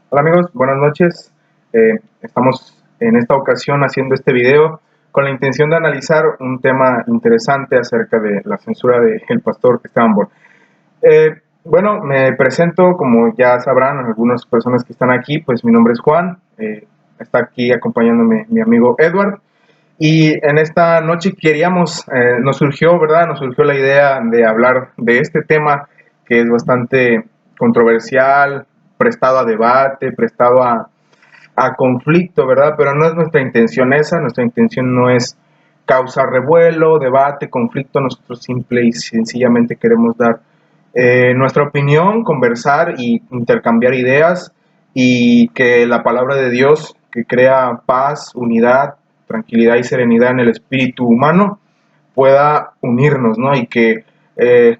Hola amigos, buenas noches. Estamos en esta ocasión haciendo este video con la intención de analizar un tema interesante acerca de la censura del pastor Esteban Borg. Bueno, me presento, como ya sabrán algunas personas que están aquí, pues mi nombre es Juan, está aquí acompañándome mi amigo Edward. Y en esta noche nos surgió, ¿verdad? Nos surgió la idea de hablar de este tema que es bastante controversial, prestado a debate, prestado a conflicto, ¿verdad? Pero no es nuestra intención esa, nuestra intención no es causar revuelo, debate, conflicto, nosotros simple y sencillamente queremos dar nuestra opinión, conversar y intercambiar ideas y que la palabra de Dios, que crea paz, unidad, tranquilidad y serenidad en el espíritu humano, pueda unirnos, ¿no? Y que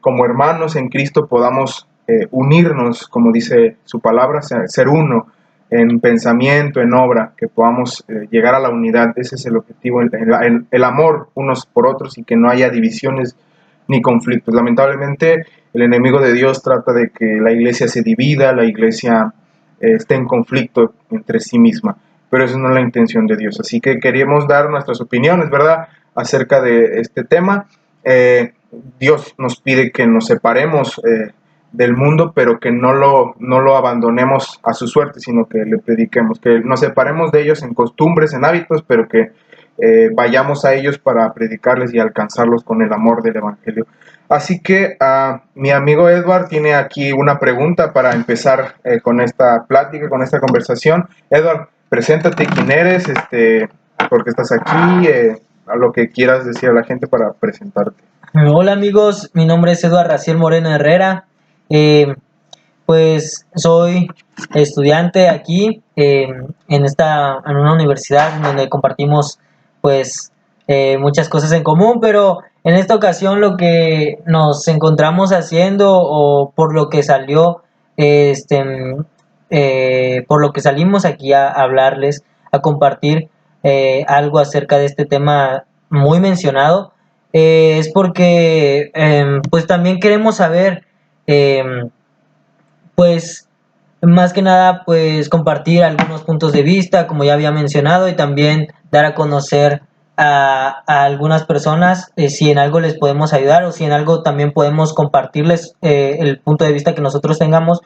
como hermanos en Cristo podamos unirnos, como dice su palabra, ser uno en pensamiento, en obra, que podamos llegar a la unidad. Ese es el objetivo, el amor unos por otros y que no haya divisiones ni conflictos. Lamentablemente, el enemigo de Dios trata de que la iglesia se divida, la iglesia esté en conflicto entre sí misma, pero eso no es la intención de Dios. Así que queríamos dar nuestras opiniones, ¿verdad?, acerca de este tema. Dios nos pide que nos separemos del mundo, pero que no lo abandonemos a su suerte, sino que le prediquemos, que nos separemos de ellos en costumbres, en hábitos, pero que vayamos a ellos para predicarles y alcanzarlos con el amor del Evangelio. Así que mi amigo Edward tiene aquí una pregunta para empezar con esta plática, con esta conversación. Edward, preséntate, quién eres, por qué estás aquí, a lo que quieras decir a la gente para presentarte. Hola amigos, mi nombre es Eduardo Raciel Moreno Herrera. Eh, pues soy estudiante aquí en una universidad donde compartimos pues muchas cosas en común, pero en esta ocasión lo que nos encontramos haciendo o por lo que salió por lo que salimos aquí a hablarles, a compartir algo acerca de este tema muy mencionado, es porque pues también queremos saber, pues más que nada pues compartir algunos puntos de vista, como ya había mencionado, y también dar a conocer a algunas personas si en algo les podemos ayudar o si en algo también podemos compartirles el punto de vista que nosotros tengamos,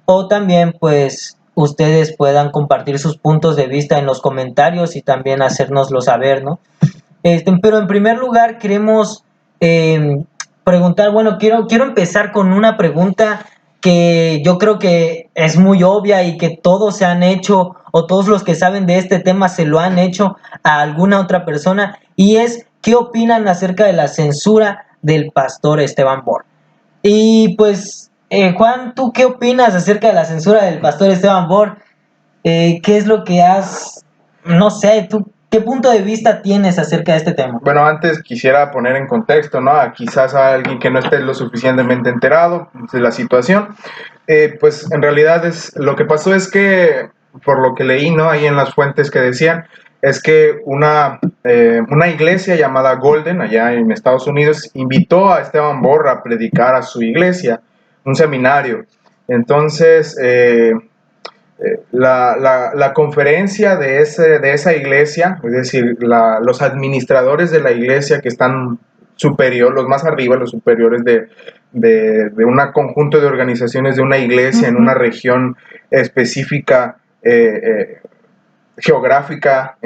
o también pues ustedes puedan compartir sus puntos de vista en los comentarios y también hacérnoslo saber, ¿no? Pero en primer lugar queremos eh, preguntar, bueno, quiero empezar con una pregunta que yo creo que es muy obvia y que todos se han hecho o todos los que saben de este tema se lo han hecho a alguna otra persona, y es: ¿qué opinan acerca de la censura del pastor Esteban Borg? Y pues, Juan, ¿tú qué opinas acerca de la censura del pastor Esteban Borg? ¿Qué es lo que no sé, tú, qué punto de vista tienes acerca de este tema? Bueno, antes quisiera poner en contexto, ¿no? Quizás a alguien que no esté lo suficientemente enterado de la situación. Pues en realidad lo que pasó es que, por lo que leí, ¿no? Ahí en las fuentes que decían, es que una iglesia llamada Golden, allá en Estados Unidos, invitó a Esteban Borg a predicar a su iglesia, un seminario. Entonces, la conferencia de esa iglesia, es decir, los administradores de la iglesia que están superior, los más arriba, los superiores de un conjunto de organizaciones de una iglesia en una región específica geográfica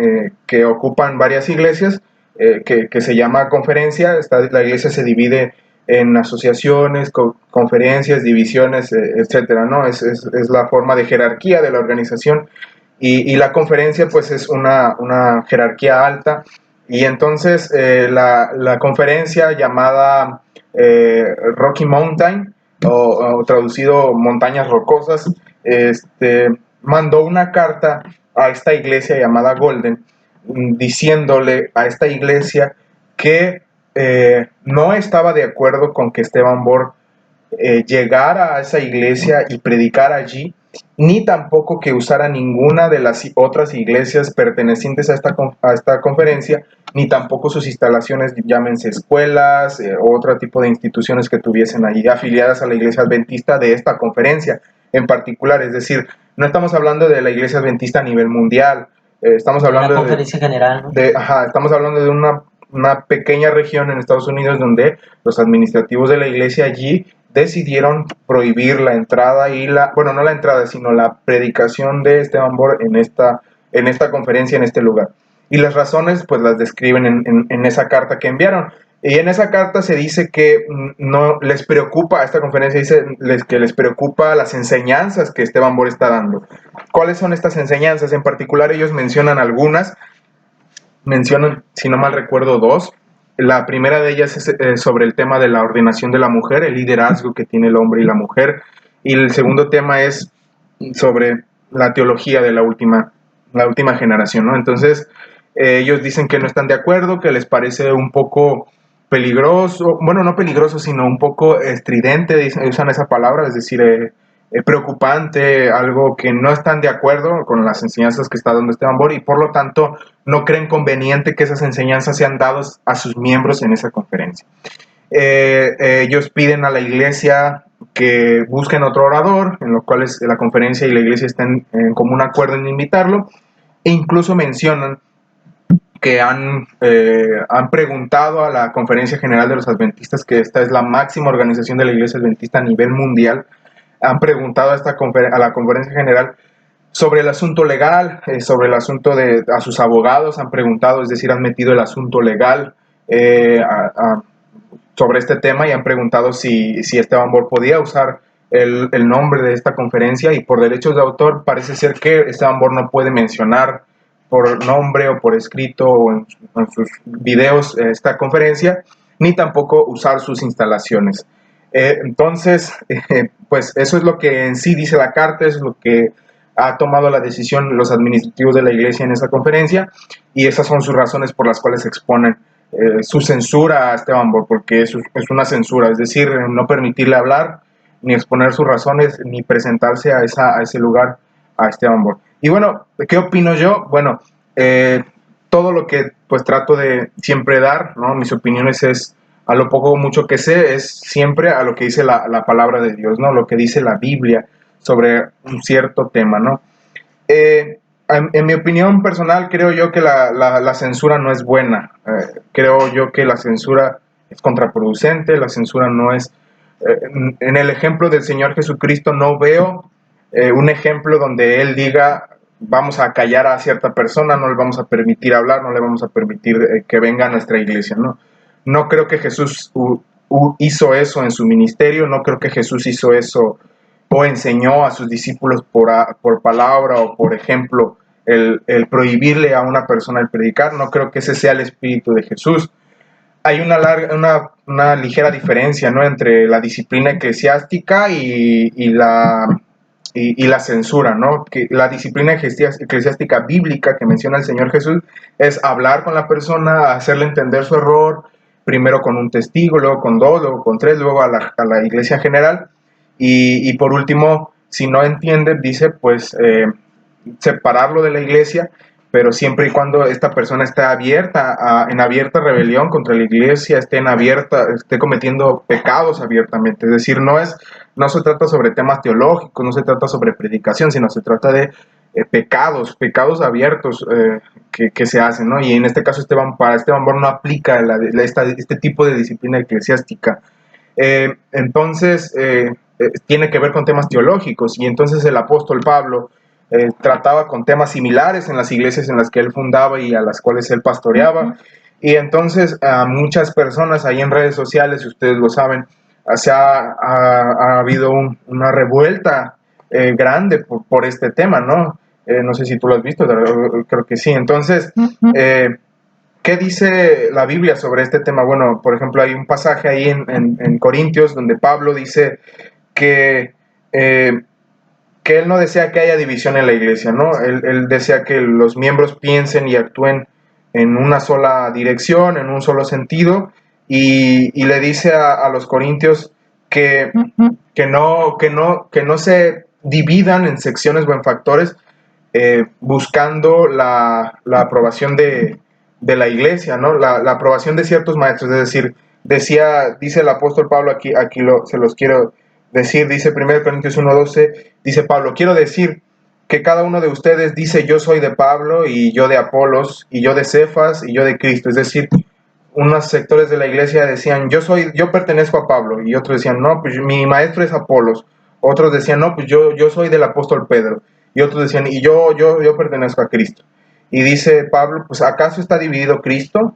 que ocupan varias iglesias, que se llama conferencia. La iglesia se divide en asociaciones, conferencias, divisiones, etcétera, ¿no? Es la forma de jerarquía de la organización, y la conferencia pues es una jerarquía alta, y entonces la conferencia llamada Rocky Mountain, o traducido montañas rocosas, mandó una carta a esta iglesia llamada Golden, diciéndole a esta iglesia que no estaba de acuerdo con que Esteban Borg llegara a esa iglesia y predicar allí, ni tampoco que usara ninguna de las otras iglesias pertenecientes a esta conferencia, ni tampoco sus instalaciones, llámense escuelas o otro tipo de instituciones que tuviesen allí afiliadas a la iglesia adventista de esta conferencia en particular. Es decir, no estamos hablando de la iglesia adventista a nivel mundial, estamos De la hablando conferencia general, ¿no? estamos hablando de una pequeña región en Estados Unidos donde los administrativos de la iglesia allí decidieron prohibir la entrada y bueno, no la entrada, sino la predicación de Esteban Borg en esta conferencia, en este lugar. Y las razones, pues las describen en esa carta que enviaron. Y en esa carta se dice que no les preocupa, esta conferencia dice que les preocupa las enseñanzas que Esteban Borg está dando. ¿Cuáles son estas enseñanzas? En particular ellos mencionan algunas, mencionan, si no mal recuerdo, dos. La primera de ellas es sobre el tema de la ordenación de la mujer, el liderazgo que tiene el hombre y la mujer. Y el segundo tema es sobre la teología de la última generación, ¿no? Entonces, ellos dicen que no están de acuerdo, que les parece un poco peligroso, bueno, no peligroso, sino un poco estridente, usan esa palabra, es decir, preocupante, algo que no están de acuerdo con las enseñanzas que está dando Esteban Borg y por lo tanto no creen conveniente que esas enseñanzas sean dadas a sus miembros en esa conferencia. Ellos piden a la iglesia que busquen otro orador, en lo cual la conferencia y la iglesia estén en común acuerdo en invitarlo, e incluso mencionan que han preguntado a la Conferencia General de los Adventistas, que esta es la máxima organización de la Iglesia Adventista a nivel mundial, han preguntado a la Conferencia General sobre el asunto legal, sobre el asunto a sus abogados, han preguntado, es decir, han metido el asunto legal sobre este tema y han preguntado si Esteban Borg podía usar el nombre de esta conferencia, y por derechos de autor parece ser que Esteban Borg no puede mencionar por nombre o por escrito o en sus videos esta conferencia, ni tampoco usar sus instalaciones. Entonces, pues eso es lo que en sí dice la carta, eso es lo que ha tomado la decisión los administrativos de la iglesia en esa conferencia, y esas son sus razones por las cuales exponen su censura a Esteban Borg, porque es una censura, es decir, no permitirle hablar, ni exponer sus razones, ni presentarse a ese lugar a Esteban Borg. Y bueno, ¿qué opino yo? Bueno, todo lo que pues trato de siempre dar, ¿no? Mis opiniones es, a lo poco o mucho que sé, es siempre a lo que dice la palabra de Dios, ¿no? Lo que dice la Biblia sobre un cierto tema, ¿no? En mi opinión personal, creo yo que la censura no es buena. Creo yo que la censura es contraproducente, la censura no es... en el ejemplo del Señor Jesucristo no veo un ejemplo donde Él diga, vamos a callar a cierta persona, no le vamos a permitir hablar, no le vamos a permitir que venga a nuestra iglesia, ¿no? No creo que Jesús hizo eso en su ministerio, no creo que Jesús hizo eso o enseñó a sus discípulos por palabra o por ejemplo el prohibirle a una persona el predicar. No creo que ese sea el espíritu de Jesús. Hay una ligera diferencia, ¿no?, entre la disciplina eclesiástica y la censura, ¿no? Que la disciplina eclesiástica bíblica que menciona el Señor Jesús es hablar con la persona, hacerle entender su error, primero con un testigo, luego con dos, luego con tres, luego a la iglesia general, y por último, si no entiende, dice, pues separarlo de la iglesia, pero siempre y cuando esta persona esté en abierta rebelión contra la iglesia, esté cometiendo pecados abiertamente. Es decir, no se trata sobre temas teológicos, no se trata sobre predicación, sino se trata de pecados abiertos que se hacen, ¿no? Y en este caso para Esteban Borg no aplica este tipo de disciplina eclesiástica. Entonces, tiene que ver con temas teológicos, y entonces el apóstol Pablo trataba con temas similares en las iglesias en las que él fundaba y a las cuales él pastoreaba. Y entonces a muchas personas ahí en redes sociales, ustedes lo saben, ha habido una revuelta grande por este tema, ¿no? No sé si tú lo has visto, creo que sí. Entonces, ¿qué dice la Biblia sobre este tema? Bueno, por ejemplo, hay un pasaje ahí en Corintios donde Pablo dice que él no desea que haya división en la iglesia, ¿no? Él desea que los miembros piensen y actúen en una sola dirección, en un solo sentido, y le dice a los corintios que no se dividan en secciones o en factores buscando la aprobación de la iglesia, ¿no? La aprobación de ciertos maestros, es decir, dice el apóstol Pablo, se los quiero decir, dice 1 Corintios 1:12, dice Pablo, quiero decir que cada uno de ustedes dice yo soy de Pablo y yo de Apolos y yo de Cefas y yo de Cristo. Es decir, unos sectores de la iglesia decían yo pertenezco a Pablo y otros decían no, pues mi maestro es Apolos. Otros decían no, pues yo soy del apóstol Pedro. Y otros decían y yo pertenezco a Cristo. Y dice Pablo, pues ¿acaso está dividido Cristo?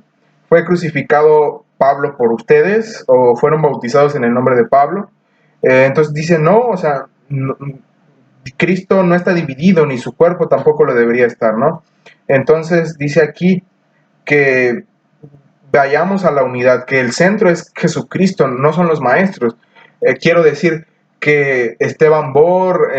¿Fue crucificado Pablo por ustedes o fueron bautizados en el nombre de Pablo? Entonces dice no, o sea, no, Cristo no está dividido, ni su cuerpo tampoco lo debería estar, ¿no? Entonces dice aquí que vayamos a la unidad, que el centro es Jesucristo, no son los maestros. Quiero decir que Esteban Bor,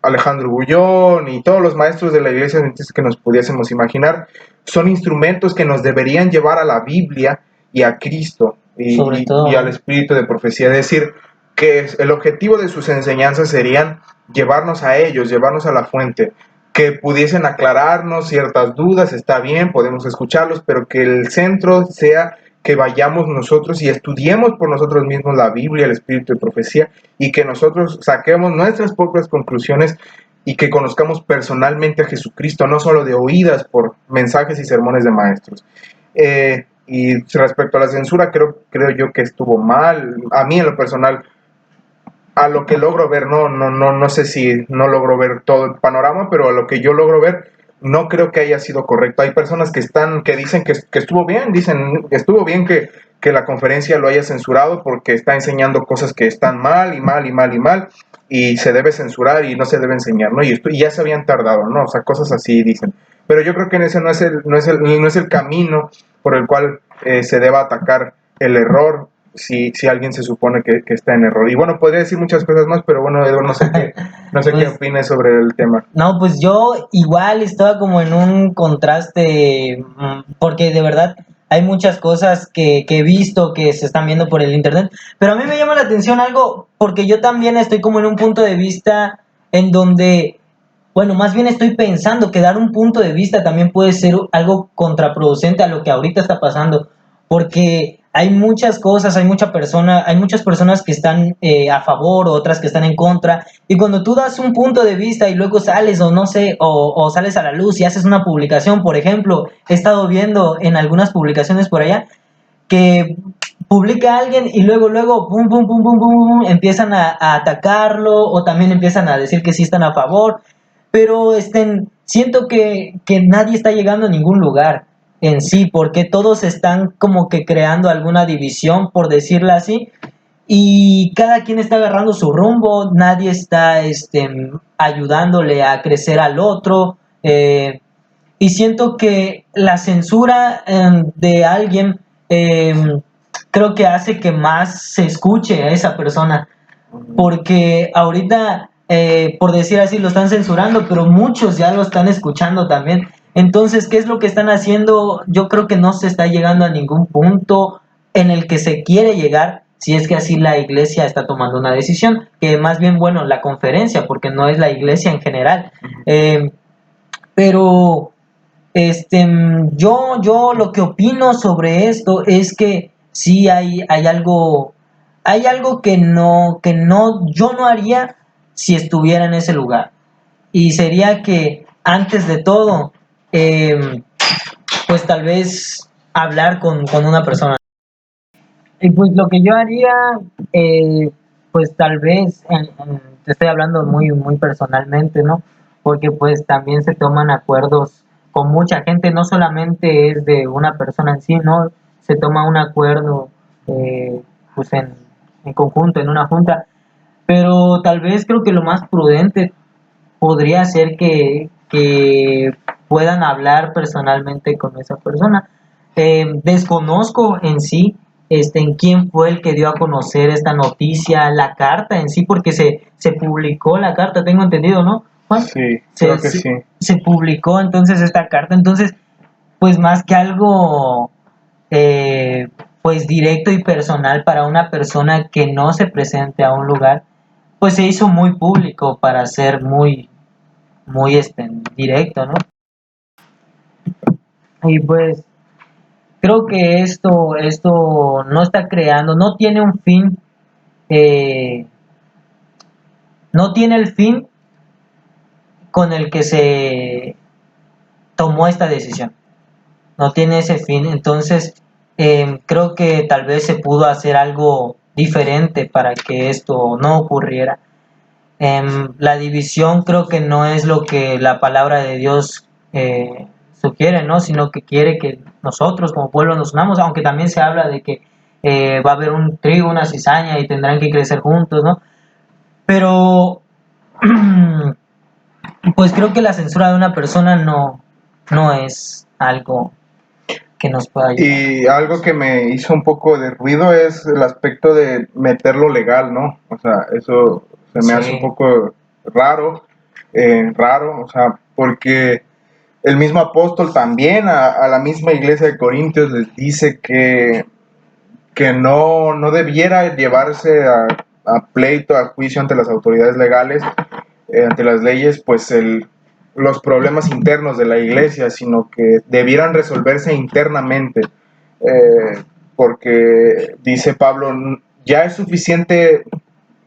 Alejandro Bullón y todos los maestros de la iglesia que nos pudiésemos imaginar son instrumentos que nos deberían llevar a la Biblia y a Cristo y al espíritu de profecía. Es decir, que el objetivo de sus enseñanzas serían llevarnos a ellos, llevarnos a la fuente, que pudiesen aclararnos ciertas dudas, está bien, podemos escucharlos, pero que el centro sea que vayamos nosotros y estudiemos por nosotros mismos la Biblia, el espíritu de profecía, y que nosotros saquemos nuestras propias conclusiones y que conozcamos personalmente a Jesucristo, no solo de oídas por mensajes y sermones de maestros. Y respecto a la censura, creo yo que estuvo mal. A mí en lo personal, a lo que logro ver, no sé si no logro ver todo el panorama, pero a lo que yo logro ver, no creo que haya sido correcto. Hay personas que dicen que estuvo bien, dicen que estuvo bien que la conferencia lo haya censurado porque está enseñando cosas que están mal y mal y mal y mal, y se debe censurar y no se debe enseñar, ¿no? Y ya se habían tardado, ¿no? O sea, cosas así dicen. Pero yo creo que ese no es el camino por el cual se deba atacar el error si alguien se supone que está en error. Y bueno, podría decir muchas cosas más, pero bueno, Eduardo, no sé Pues, qué opines sobre el tema. no, pues yo igual estaba como en un contraste, porque de verdad hay muchas cosas que he visto que se están viendo por el internet, pero a mí me llama la atención algo, porque yo también estoy como en un punto de vista en donde, bueno, más bien estoy pensando que dar un punto de vista también puede ser algo contraproducente a lo que ahorita está pasando, porque hay muchas cosas, hay muchas personas que están a favor, otras que están en contra, y cuando tú das un punto de vista y luego sales o no sé, o sales a la luz y haces una publicación, por ejemplo, he estado viendo en algunas publicaciones por allá que publica alguien y luego, pum, pum, pum, pum, pum, pum, empiezan a atacarlo o también empiezan a decir que sí están a favor, pero siento que nadie está llegando a ningún lugar en sí, porque todos están como que creando alguna división, por decirlo así, y cada quien está agarrando su rumbo, nadie está ayudándole a crecer al otro, y siento que la censura de alguien creo que hace que más se escuche a esa persona, porque ahorita, por decir así, lo están censurando, pero muchos ya lo están escuchando también. Entonces, ¿qué es lo que están haciendo? Yo creo que no se está llegando a ningún punto en el que se quiere llegar, si es que así la iglesia está tomando una decisión, que más bien, bueno, la conferencia, porque no es la iglesia en general. Pero yo lo que opino sobre esto es que sí hay algo yo no haría si estuviera en ese lugar. Y sería que antes de todo, pues tal vez hablar con una persona. Y pues lo que yo haría, pues tal vez, te estoy hablando muy, muy personalmente, ¿no? Porque pues también se toman acuerdos con mucha gente, no solamente es de una persona en sí, ¿no? Se toma un acuerdo, pues en conjunto, en una junta, pero tal vez creo que lo más prudente podría ser que puedan hablar personalmente con esa persona. Desconozco en sí en quién fue el que dio a conocer esta noticia, la carta en sí, porque se publicó la carta, tengo entendido, ¿no, Juan? Sí, creo que sí. Se publicó entonces esta carta, entonces, pues más que algo, pues directo y personal para una persona que no se presente a un lugar, pues se hizo muy público para ser muy, muy directo, ¿no? Y pues creo que esto no está creando, no tiene un fin, no tiene el fin con el que se tomó esta decisión. No tiene ese fin. Entonces, creo que tal vez se pudo hacer algo diferente para que esto no ocurriera. La división creo que no es lo que la palabra de Dios sugiere, ¿no? Sino que quiere que nosotros como pueblo nos unamos, aunque también se habla de que va a haber un trigo, una cizaña y tendrán que crecer juntos, ¿no? Pero pues creo que la censura de una persona no es algo que nos pueda ayudar. Y algo que me hizo un poco de ruido es el aspecto de meterlo legal, ¿no? O sea, eso se me hace un poco raro, o sea, porque el mismo apóstol también a la misma iglesia de Corintios les dice que no debiera llevarse a pleito, a juicio ante las autoridades legales, ante las leyes, pues los problemas internos de la iglesia, sino que debieran resolverse internamente, porque dice Pablo, ya es suficiente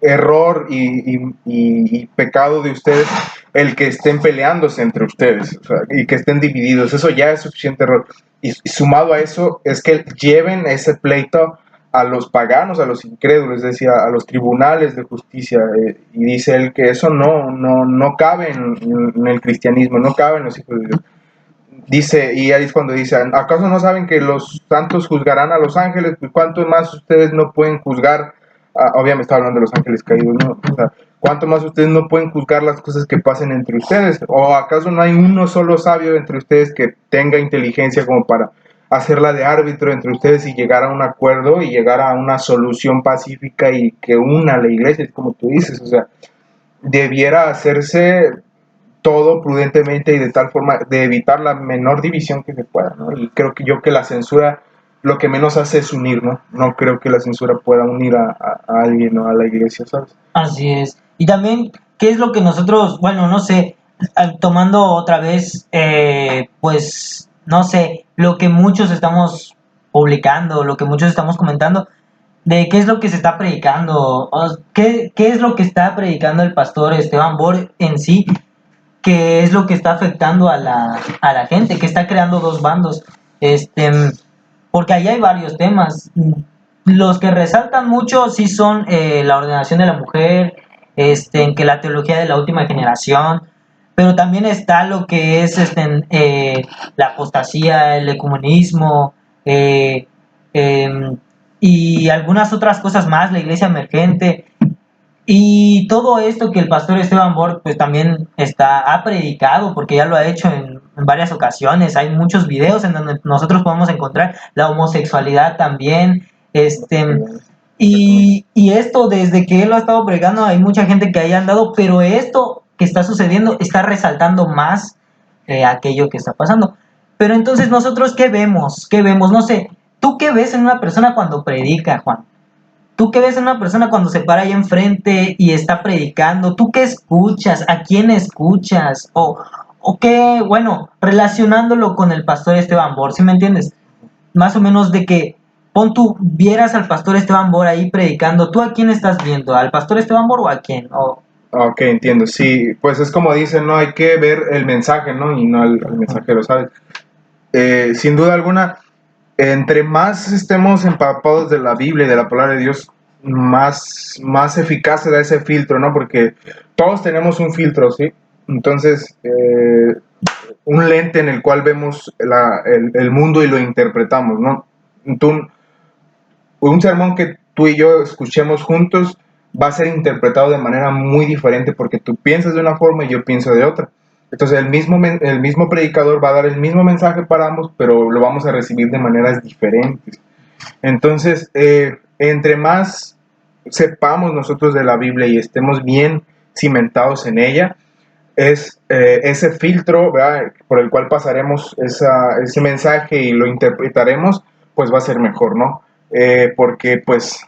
error y pecado de ustedes el que estén peleándose entre ustedes, o sea, y que estén divididos, eso ya es suficiente error. Y sumado a eso es que lleven ese pleito a los paganos, a los incrédulos, es decir, a los tribunales de justicia, y dice él que eso no cabe en el cristianismo, no cabe en los hijos de Dios. Dice, y ahí es cuando dice, ¿acaso no saben que los santos juzgarán a los ángeles? Pues cuánto más ustedes no pueden juzgar, obviamente está hablando de los ángeles caídos, ¿no? O sea, ¿cuánto más ustedes no pueden juzgar las cosas que pasen entre ustedes? ¿O acaso no hay uno solo sabio entre ustedes que tenga inteligencia como para hacerla de árbitro entre ustedes y llegar a un acuerdo y llegar a una solución pacífica y que una a la iglesia, como tú dices? O sea, debiera hacerse todo prudentemente y de tal forma de evitar la menor división que se pueda, ¿no? Y creo que la censura lo que menos hace es unir, ¿no? No creo que la censura pueda unir a alguien o a la iglesia, ¿sabes? Así es. Y también, ¿qué es lo que nosotros, bueno, no sé, tomando otra vez, pues, no sé, lo que muchos estamos publicando, lo que muchos estamos comentando, de qué es lo que se está predicando, qué es lo que está predicando el pastor Esteban Bor en sí, qué es lo que está afectando a la gente, que está creando dos bandos. Este, porque ahí hay varios temas. Los que resaltan mucho sí son la ordenación de la mujer, en que la teología de la última generación, pero también está lo que es la apostasía, el ecumenismo, em, y algunas otras cosas más, la iglesia emergente. Y todo esto que el pastor Esteban Borg pues también ha predicado, porque ya lo ha hecho en varias ocasiones, hay muchos videos en donde nosotros podemos encontrar la homosexualidad también, y esto desde que él lo ha estado predicando hay mucha gente que haya andado, pero esto que está sucediendo está resaltando más aquello que está pasando. Pero entonces nosotros, ¿qué vemos? ¿Qué vemos? No sé, ¿tú qué ves en una persona cuando predica, Juan? ¿Tú qué ves en una persona cuando se para ahí enfrente y está predicando? ¿Tú qué escuchas? ¿A quién escuchas? O qué, bueno, relacionándolo con el pastor Esteban Bor, ¿sí me entiendes? Más o menos de que, pon tú, vieras al pastor Esteban Bor ahí predicando, ¿tú a quién estás viendo? ¿Al pastor Esteban Bor o a quién? Ok, entiendo, sí, pues es como dicen, ¿no? Hay que ver el mensaje, ¿no? Y no el mensajero, ¿sabes? Sin duda alguna, entre más estemos empapados de la Biblia y de la palabra de Dios, más eficaz será ese filtro, ¿no? Porque todos tenemos un filtro, ¿sí? Entonces, un lente en el cual vemos el mundo y lo interpretamos, ¿no? Un sermón que tú y yo escuchemos juntos va a ser interpretado de manera muy diferente porque tú piensas de una forma y yo pienso de otra. Entonces el mismo predicador va a dar el mismo mensaje para ambos, pero lo vamos a recibir de maneras diferentes. Entonces, entre más sepamos nosotros de la Biblia y estemos bien cimentados en ella, es ese filtro, ¿verdad?, por el cual pasaremos ese mensaje y lo interpretaremos, pues va a ser mejor, ¿no? Porque pues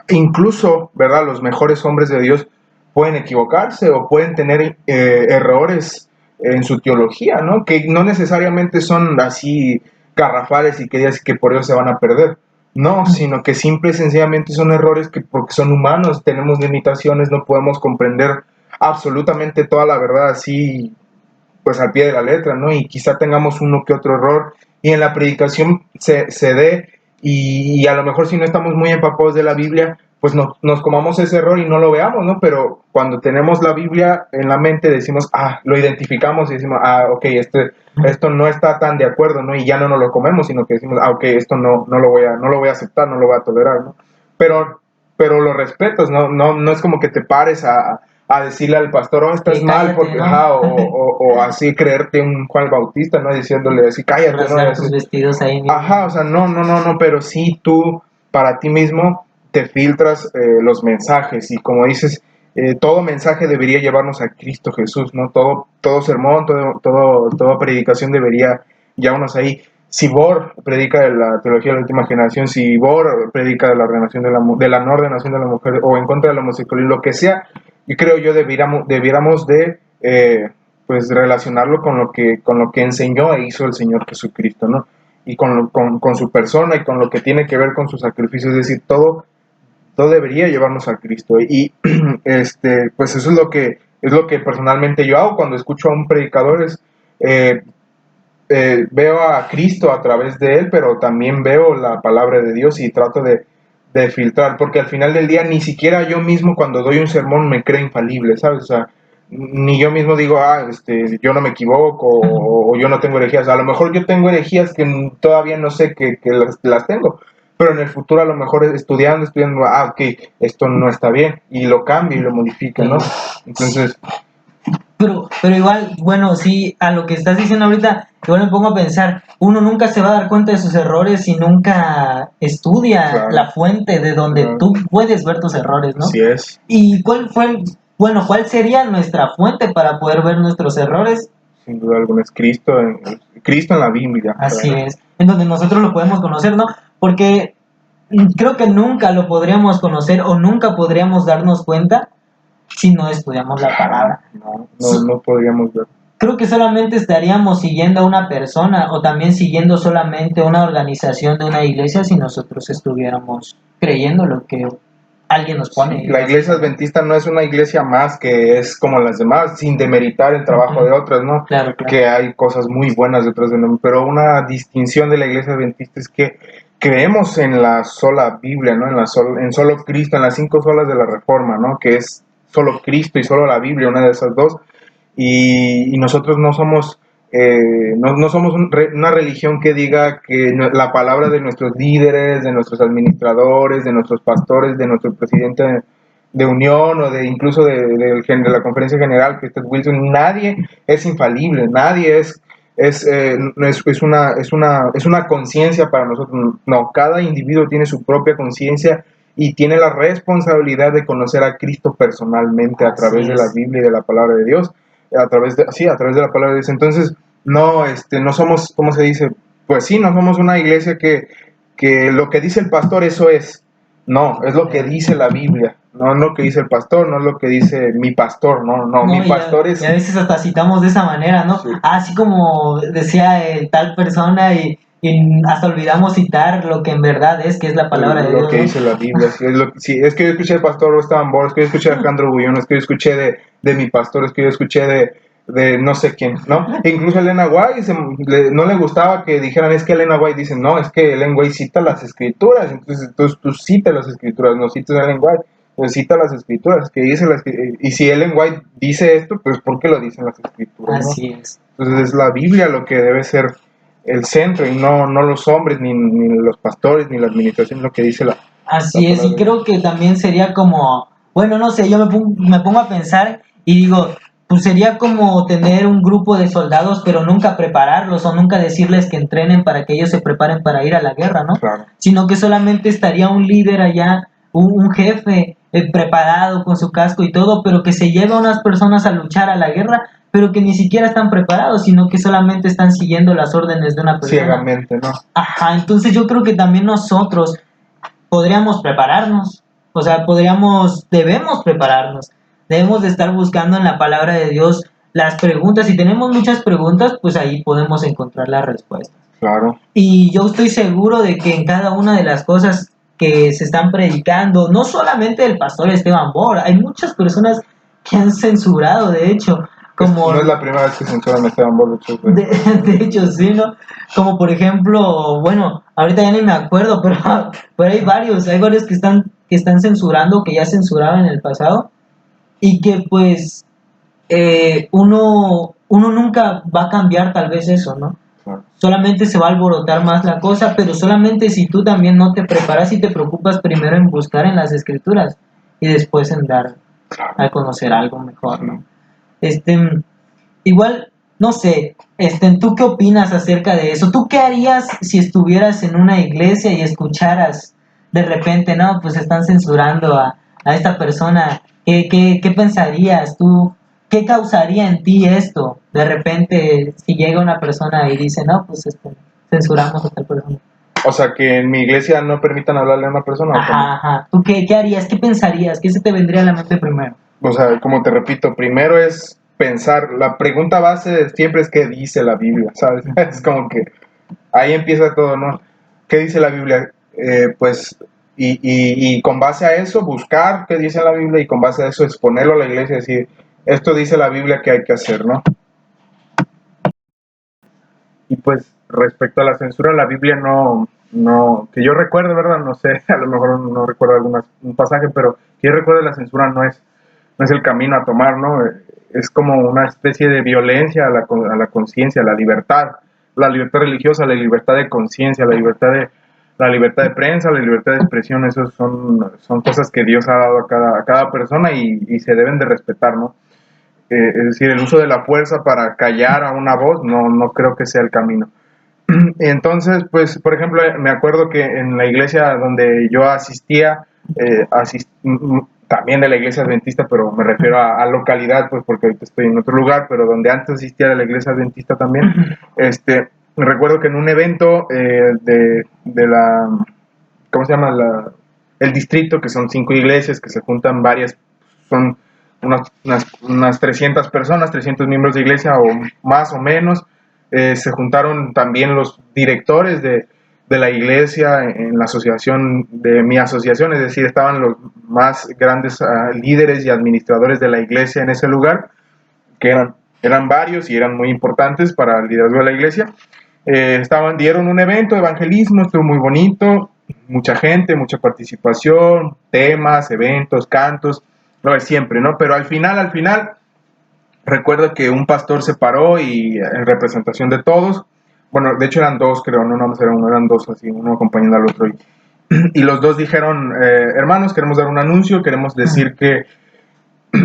incluso, ¿verdad?, los mejores hombres de Dios pueden equivocarse o pueden tener errores en su teología, ¿no? Que no necesariamente son así garrafales y que digas que por ello se van a perder. No, sino que simple y sencillamente son errores que porque son humanos, tenemos limitaciones, no podemos comprender absolutamente toda la verdad así, pues al pie de la letra, ¿no? Y quizá tengamos uno que otro error y en la predicación se dé y a lo mejor si no estamos muy empapados de la Biblia, pues nos comamos ese error y no lo veamos, ¿no? Pero cuando tenemos la Biblia en la mente decimos, lo identificamos y decimos, ok, esto no está tan de acuerdo, ¿no? Y ya no nos lo comemos, sino que decimos, ok, esto no lo voy a aceptar, no lo voy a tolerar, ¿no? Pero lo respetas, no es como que te pares a decirle al pastor, estás mal, porque, ¿no? o así creerte un Juan Bautista, ¿no? Diciéndole así, cállate, rasgar ¿no? tus vestidos ahí mismo. O sea, no, pero sí tú, para ti mismo, te filtras los mensajes y como dices, todo mensaje debería llevarnos a Cristo Jesús, ¿no? Todo sermón, toda predicación debería llevarnos ahí. Si Bor predica de la teología de la última generación, si Bor predica de la ordenación de la no ordenación de la mujer o en contra de la homosexualidad, lo que sea, yo creo debiéramos de pues relacionarlo con lo que enseñó e hizo el Señor Jesucristo, ¿no? Y con su persona y con lo que tiene que ver con su sacrificio, es decir, todo debería llevarnos a Cristo. Y pues eso es lo que personalmente yo hago cuando escucho a un predicador, veo a Cristo a través de él, pero también veo la palabra de Dios y trato de filtrar, porque al final del día ni siquiera yo mismo cuando doy un sermón me creo infalible, ¿sabes? O sea, ni yo mismo digo, yo no me equivoco o yo no tengo herejías. A lo mejor yo tengo herejías que todavía no sé que las tengo, pero en el futuro a lo mejor estudiando, ok, esto no está bien, y lo cambio y lo modifico, ¿no? Entonces... Pero igual, bueno, sí, a lo que estás diciendo ahorita, igual me pongo a pensar, uno nunca se va a dar cuenta de sus errores si nunca estudia la fuente de donde tú puedes ver tus errores, ¿no? Así es. ¿Y cuál sería nuestra fuente para poder ver nuestros errores? Sin duda alguna es Cristo en la Biblia. Así es, en donde nosotros lo podemos conocer, ¿no? Porque creo que nunca lo podríamos conocer o nunca podríamos darnos cuenta si no estudiamos la palabra. No podríamos ver. Creo que solamente estaríamos siguiendo a una persona o también siguiendo solamente una organización de una iglesia si nosotros estuviéramos creyendo lo que alguien nos pone. Sí, la iglesia adventista no es una iglesia más que es como las demás, sin demeritar el trabajo de otras, ¿no? Claro. Que hay cosas muy buenas detrás de nosotros, pero una distinción de la iglesia adventista es que creemos en la sola Biblia, ¿no? En solo Cristo, en las 5 solas de la Reforma, ¿no? Que es solo Cristo y solo la Biblia, una de esas dos. Y nosotros no somos no somos una religión que diga que la palabra de nuestros líderes, de nuestros administradores, de nuestros pastores, de nuestro presidente de unión o de incluso de la conferencia general, que Wilson, nadie es infalible, nadie es una conciencia para nosotros. No, cada individuo tiene su propia conciencia y tiene la responsabilidad de conocer a Cristo personalmente a través de la Biblia y de la palabra de Dios, a través de la palabra de Dios. Entonces, no somos, ¿cómo se dice? Pues sí, no somos una iglesia que lo que dice el pastor, eso es. No, es lo que dice la Biblia, no es lo que dice el pastor, no es lo que dice mi pastor, no, mi pastor es... Y a veces hasta citamos de esa manera, ¿no? Sí. Así como decía tal persona y hasta olvidamos citar lo que en verdad es, que es la palabra de Dios. Lo que dice la Biblia, es que yo escuché al pastor Esteban Borges, es que yo escuché a Alejandro Bullón, es que yo escuché de mi pastor, es que yo escuché de no sé quién, ¿no? E incluso Elena White no le gustaba que dijeran, es que Elena White dice, no, es que Elena White cita las escrituras, entonces tú citas las escrituras, no citas a Elena White, pues cita las escrituras, y si Ellen White dice esto, pues ¿por qué lo dicen las escrituras? Así es. Entonces es la Biblia lo que debe ser el centro y no los hombres, ni los pastores, ni la administración, lo que dice la... Así es, y creo que también sería como, bueno, no sé, yo me pongo a pensar y digo, pues sería como tener un grupo de soldados, pero nunca prepararlos o nunca decirles que entrenen para que ellos se preparen para ir a la guerra, ¿no? Claro. Sino que solamente estaría un líder allá, un jefe preparado con su casco y todo, pero que se lleva a unas personas a luchar a la guerra, pero que ni siquiera están preparados, sino que solamente están siguiendo las órdenes de una persona. Ciegamente, ¿no? Ajá, entonces yo creo que también nosotros podríamos prepararnos, o sea, debemos prepararnos, debemos de estar buscando en la palabra de Dios las preguntas. Si tenemos muchas preguntas, pues ahí podemos encontrar las respuestas. Claro. Y yo estoy seguro de que en cada una de las cosas que se están predicando, no solamente el pastor Esteban Bor, hay muchas personas que han censurado, de hecho, como... No es la primera vez que censuran a Esteban Borg, de hecho, sí, ¿no? Como por ejemplo, bueno, ahorita ya ni me acuerdo, pero hay varios que están censurando, que ya censuraban en el pasado, y que pues uno nunca va a cambiar tal vez eso, ¿no? Claro. Solamente se va a alborotar más la cosa, pero solamente si tú también no te preparas y te preocupas primero en buscar en las escrituras y después en dar a conocer algo mejor, ¿no? Igual, no sé, ¿tú qué opinas acerca de eso? ¿Tú qué harías si estuvieras en una iglesia y escucharas de repente, no, pues están censurando a esta persona? ¿Qué pensarías tú? ¿Qué causaría en ti esto? De repente, si llega una persona y dice, no, pues censuramos a tal persona. O sea, que en mi iglesia no permitan hablarle a una persona. Ajá. ¿Tú qué harías? ¿Qué pensarías? ¿Qué se te vendría a la mente primero? O sea, como te repito, primero es pensar, la pregunta base siempre es qué dice la Biblia, ¿sabes? Es como que ahí empieza todo, ¿no? ¿Qué dice la Biblia? Pues, y con base a eso, buscar qué dice la Biblia y con base a eso exponerlo a la iglesia y decir, esto dice la Biblia que hay que hacer, ¿no? Y pues, respecto a la censura, la Biblia no, que yo recuerde, ¿verdad? No sé, a lo mejor no recuerdo un pasaje, pero que yo recuerde la censura no es el camino a tomar, ¿no? Es como una especie de violencia a la conciencia, a la libertad religiosa, la libertad de conciencia, la libertad de prensa, la libertad de expresión. Esos son cosas que Dios ha dado a cada persona y se deben de respetar, ¿no? Es decir, el uso de la fuerza para callar a una voz no creo que sea el camino. Entonces, pues, por ejemplo, me acuerdo que en la iglesia donde yo asistía, también de la iglesia adventista, pero me refiero a localidad, pues porque ahorita estoy en otro lugar, pero donde antes asistía a la iglesia adventista también, me recuerdo que en un evento de la, ¿cómo se llama? El distrito, que son 5 iglesias, que se juntan varias, son unas 300 personas, 300 miembros de iglesia o más o menos. Se juntaron también los directores de la iglesia en la asociación, de mi asociación, es decir, estaban los más grandes líderes y administradores de la iglesia en ese lugar, que eran varios y eran muy importantes para el liderazgo de la iglesia. Dieron un evento de evangelismo, estuvo muy bonito, mucha gente, mucha participación, temas, eventos, cantos, lo de siempre, ¿no? Pero al final, recuerdo que un pastor se paró y en representación de todos, bueno, de hecho eran dos, creo, no más era uno, eran dos así, uno acompañando al otro, y los dos dijeron, hermanos, queremos dar un anuncio, queremos decir que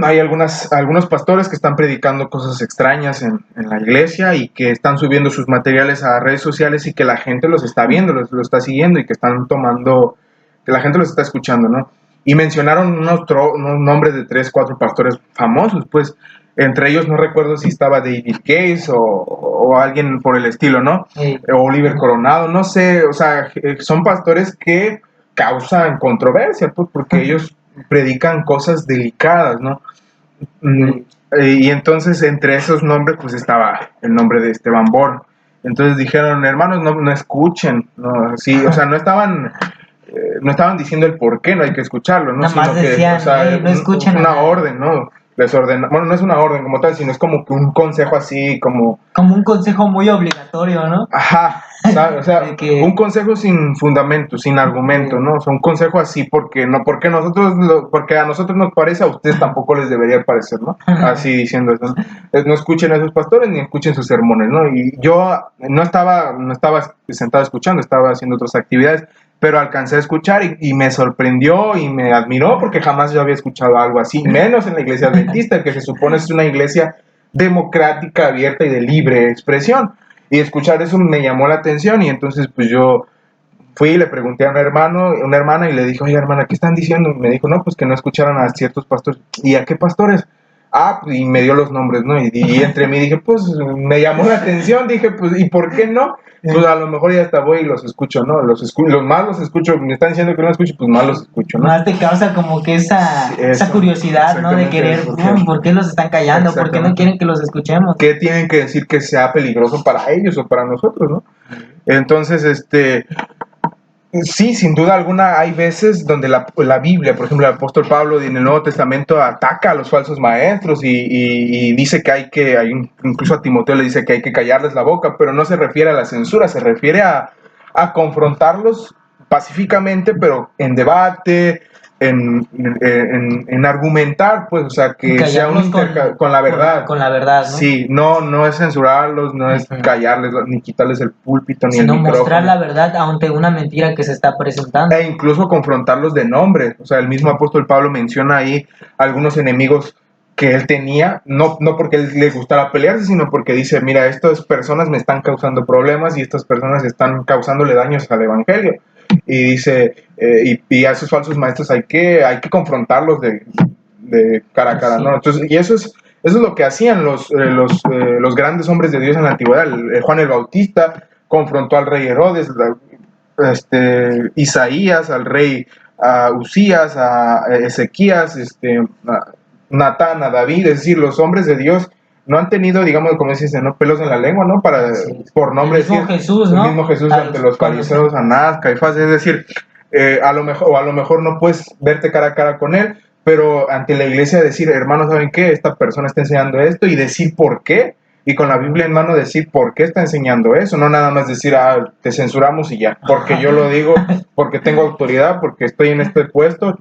hay algunos pastores que están predicando cosas extrañas en la iglesia y que están subiendo sus materiales a redes sociales y que la gente los está viendo, lo está siguiendo y que están tomando, que la gente los está escuchando, ¿no? Y mencionaron unos nombres de 3, 4 pastores famosos, pues entre ellos no recuerdo si estaba David Case o alguien por el estilo, ¿no? Sí. O Oliver Coronado, no sé, o sea, son pastores que causan controversia, pues porque ellos predican cosas delicadas, ¿no? Y entonces entre esos nombres pues estaba el nombre de Esteban Borg. Entonces dijeron, hermanos, no escuchen, no, sí, o sea, no estaban diciendo el por qué no hay que escucharlo, ¿no? Nada más Sino decían, que, o sea, no escuchen una orden, ¿no? Bueno, no es una orden como tal, sino es como que un consejo así, como un consejo muy obligatorio, ¿no? Ajá, o sea, un consejo sin fundamento, sin argumento, ¿no? O sea, un consejo así porque porque a nosotros nos parece, a ustedes tampoco les debería parecer, ¿no? Así diciendo eso, ¿no? No escuchen a esos pastores ni escuchen sus sermones, ¿no? Y yo no estaba sentado escuchando, estaba haciendo otras actividades, pero alcancé a escuchar y me sorprendió y me admiró porque jamás yo había escuchado algo así, menos en la iglesia adventista, que se supone es una iglesia democrática, abierta y de libre expresión. Y escuchar eso me llamó la atención y entonces pues yo fui y le pregunté a una hermana y le dije, oye hermana, ¿qué están diciendo? Y me dijo, no, pues que no escucharan a ciertos pastores. ¿Y a qué pastores? Y me dio los nombres, ¿no? Y entre mí dije, pues me llamó la atención, dije, pues, ¿y por qué no? Pues a lo mejor ya hasta voy y los escucho, ¿no? Los más los escucho, me están diciendo que no los escucho, pues más los escucho, ¿no? Más te causa como que esa curiosidad, ¿no? De querer, ¿por qué los están callando? ¿Por qué no quieren que los escuchemos? ¿Qué tienen que decir que sea peligroso para ellos o para nosotros, ¿no? Entonces, Sí, sin duda alguna hay veces donde la Biblia, por ejemplo, el apóstol Pablo en el Nuevo Testamento ataca a los falsos maestros y dice que incluso a Timoteo le dice que hay que callarles la boca, pero no se refiere a la censura, se refiere a confrontarlos pacíficamente, pero en debate, en argumentar, pues, o sea, que sea un con la verdad. Con la verdad, ¿no? Sí, no es censurarlos, no es callarles, ni quitarles el púlpito, ni sino el micrófono. mostrar la verdad ante una mentira que se está presentando. E incluso confrontarlos de nombre. O sea, el mismo apóstol Pablo menciona ahí algunos enemigos que él tenía, no porque él le gustara pelearse, sino porque dice, mira, estas personas me están causando problemas y estas personas están causándole daños al evangelio. Y dice, y a esos falsos maestros hay que confrontarlos de cara a cara, sí. ¿No? Entonces, y eso es lo que hacían los grandes hombres de Dios en la antigüedad. Juan el Bautista confrontó al rey Herodes, Isaías, al rey Usías, a Ezequías, a Natán, a David. Es decir, los hombres de Dios no han tenido, digamos, como se dice, ¿no? Pelos en la lengua, ¿no? Para, sí. Por nombre. El mismo decir, Jesús, ¿no? El mismo Jesús ante los fariseos, Anás, Caifás. Es decir, a lo mejor no puedes verte cara a cara con él, pero ante la iglesia decir, hermanos, ¿saben qué? Esta persona está enseñando esto, y decir por qué. Y con la Biblia en mano decir por qué está enseñando eso, no nada más decir, te censuramos y ya, porque yo lo digo, porque tengo autoridad, porque estoy en este puesto,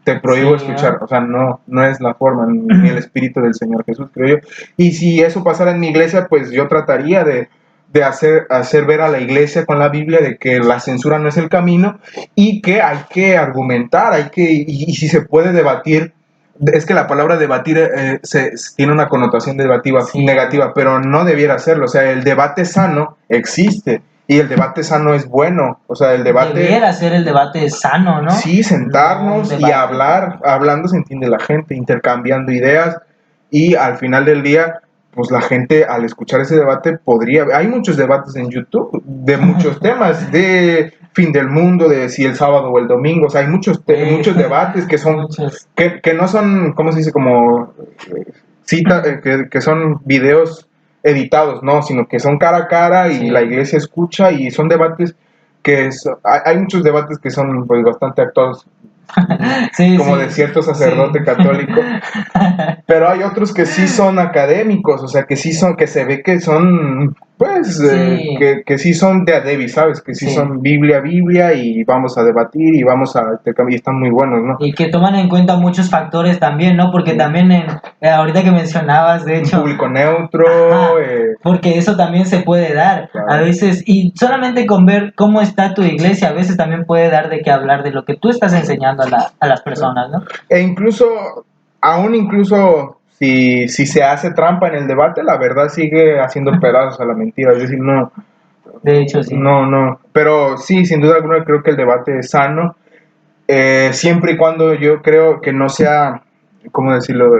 te prohíbo escuchar. O sea, no es la forma, ni el espíritu del Señor Jesús, creo yo. Y si eso pasara en mi iglesia, pues yo trataría de hacer ver a la iglesia con la Biblia de que la censura no es el camino y que hay que argumentar, y si se puede debatir. Es que la palabra debatir tiene una connotación negativa, pero no debiera serlo. O sea, el debate sano existe y el debate sano es bueno. O sea, el debate... Debiera ser el debate sano, ¿no? Sí, sentarnos y hablar. Hablando se entiende la gente, intercambiando ideas, y al final del día, pues la gente al escuchar ese debate hay muchos debates en YouTube de muchos temas, de fin del mundo, de si el sábado o el domingo. O sea, hay muchos debates que son que no son, ¿cómo se dice? Como que son videos editados, no, sino que son cara a cara y la iglesia escucha, y son debates hay muchos debates que son pues bastante actuados, como de cierto sacerdote católico, pero hay otros que sí son académicos, o sea, que se ve que son, pues, que sí son de Adevi, ¿sabes? Que sí son Biblia, y vamos a debatir y vamos a y están muy buenos, ¿no? Y que toman en cuenta muchos factores también, ¿no? Porque también ahorita que mencionabas, de hecho... Un público neutro... porque eso también se puede dar, claro. A veces, y solamente con ver cómo está tu iglesia, a veces también puede dar de qué hablar de lo que tú estás enseñando a las personas, ¿no? E incluso si se hace trampa en el debate, la verdad sigue haciendo pedazos a la mentira. Es decir, no. De hecho, sí. No. Pero sí, sin duda alguna creo que el debate es sano. Siempre y cuando yo creo que no sea, ¿cómo decirlo?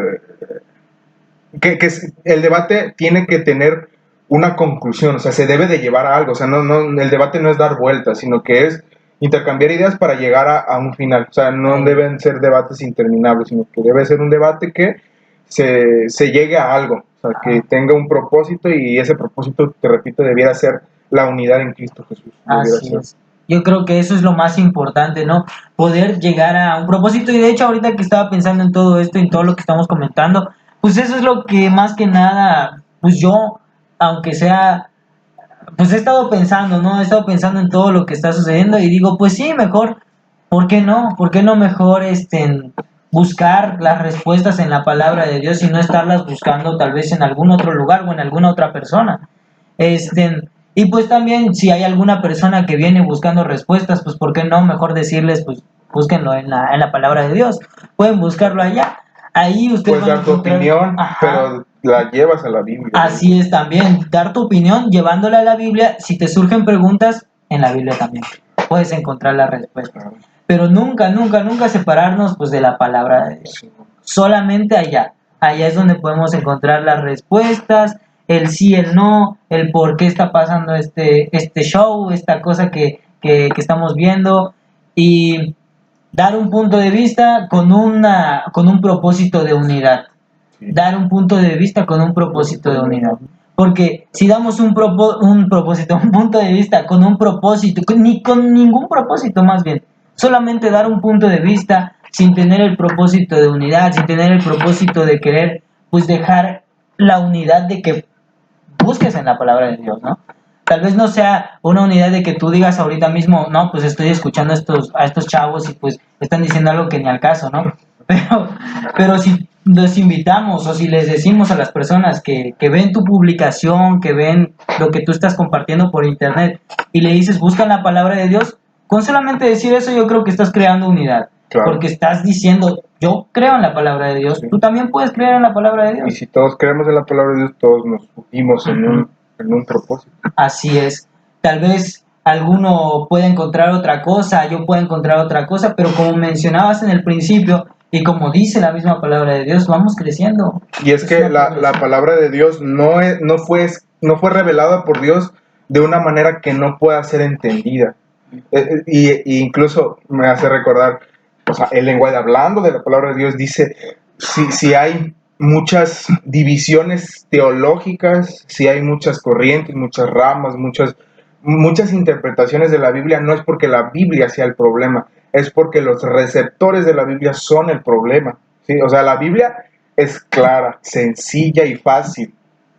Que el debate tiene que tener una conclusión, o sea, se debe de llevar a algo. O sea, el debate no es dar vueltas, sino que es intercambiar ideas para llegar a un final. O sea, no deben ser debates interminables, sino que debe ser un debate que se llegue a algo, o sea, que tenga un propósito, y ese propósito, te repito, debiera ser la unidad en Cristo Jesús. Así es. Yo creo que eso es lo más importante, ¿no? Poder llegar a un propósito. Y de hecho, ahorita que estaba pensando en todo esto, en todo lo que estamos comentando, pues eso es lo que más que nada, pues yo, aunque sea, pues he estado pensando, ¿no? He estado pensando en todo lo que está sucediendo y digo, pues sí, mejor, ¿por qué no? ¿Por qué no mejor buscar las respuestas en la palabra de Dios y no estarlas buscando tal vez en algún otro lugar o en alguna otra persona? Y pues también, si hay alguna persona que viene buscando respuestas, pues ¿por qué no mejor decirles, pues búsquenlo en la palabra de Dios? Pueden buscarlo allá. Ahí ustedes puedes dar tu opinión, pero la llevas a la Biblia. Así es también, dar tu opinión llevándola a la Biblia. Si te surgen preguntas, en la Biblia también puedes encontrar la respuesta. Pero nunca separarnos pues de la palabra de Dios. Solamente allá es donde podemos encontrar las respuestas, el sí, el no, el por qué está pasando este show, esta cosa que estamos viendo, y dar un punto de vista con un propósito de unidad. Dar un punto de vista con un propósito de unidad. Porque si damos un propósito, un punto de vista con un propósito, ni con ningún propósito más bien, solamente dar un punto de vista sin tener el propósito de unidad, sin tener el propósito de querer, pues dejar la unidad de que busques en la palabra de Dios, ¿no? Tal vez no sea una unidad de que tú digas ahorita mismo, no, pues estoy escuchando a estos chavos y pues están diciendo algo que ni al caso, ¿no? Pero, pero si los invitamos o si les decimos a las personas que ven tu publicación, que ven lo que tú estás compartiendo por internet y le dices, buscan la palabra de Dios, con solamente decir eso yo creo que estás creando unidad. Claro. Porque estás diciendo, yo creo en la palabra de Dios, sí. Tú también puedes creer en la palabra de Dios. Y si todos creemos en la palabra de Dios, todos nos unimos en un propósito. Así es. Tal vez alguno puede encontrar otra cosa, yo puedo encontrar otra cosa, pero como mencionabas en el principio, y como dice la misma palabra de Dios, vamos creciendo. Y es que la palabra de Dios no fue revelada por Dios de una manera que no pueda ser entendida. Y incluso me hace recordar, o sea, el lenguaje, hablando de la palabra de Dios, dice, si hay muchas divisiones teológicas, si hay muchas corrientes, muchas ramas, muchas interpretaciones de la Biblia, no es porque la Biblia sea el problema, es porque los receptores de la Biblia son el problema, ¿sí? O sea, la Biblia es clara, sencilla y fácil,